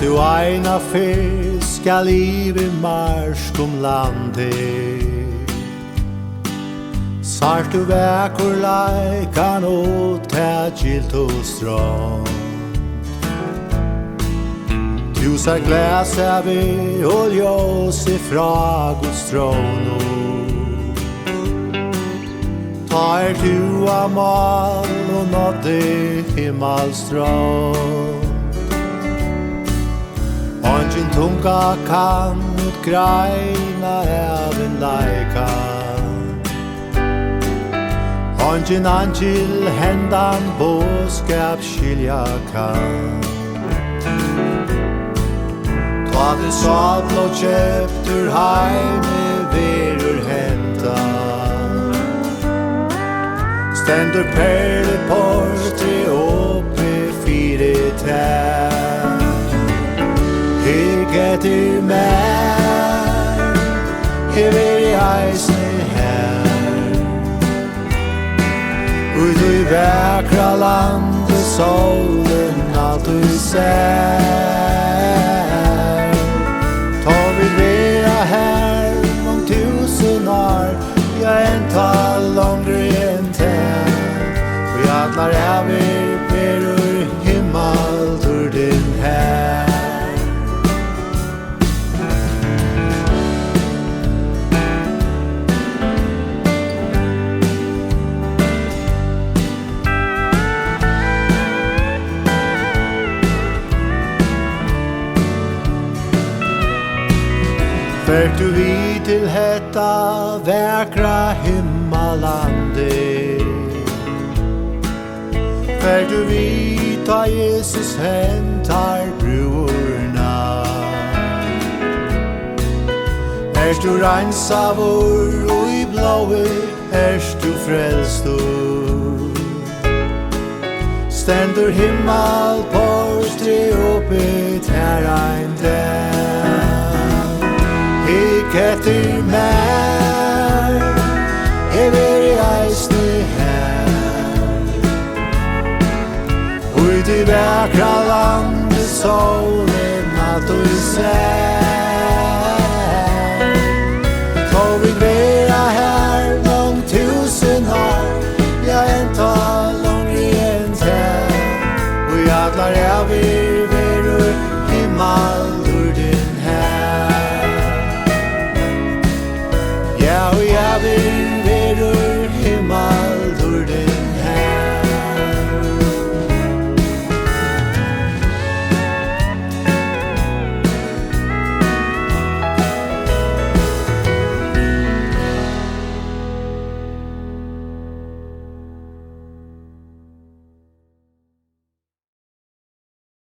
du eina fyr skal livi marskum landi. Sart du vekur laikan og tægilt og strand. Du ser glas av og ljós ifra Guds tron. Ta du av mal og nådde himmelstrand. Ongen tunga kan utgreina av en leika. Ongen angel hendan båskap skilja kan. Ta det sal og kjøptur heime verur henta. Stendur perleporti oppi fire tær. Hygg etter mer, hever i eisne her. Ut i vekra landet solen alt du ser. Ta vi vera her om 1000 år, ja en tal långre enn tær. Vi atlar ever berur himmel dur din her. Fært du vid til hetta vekra himmelandi. Fært du vid ta Jesus hentar brorna. Erst du reinsavur og i blåi erst du frelstur. Stendur himmelportri oppit her ein der. Hygg etter mer, hever i eisne her. Ut i vekra landet solen alt du ser. Ta vi vera her langt 1000 år, ja en tal långre enn tær. Og i atlar ever verur himmel ur din her. Ja, og jeg vil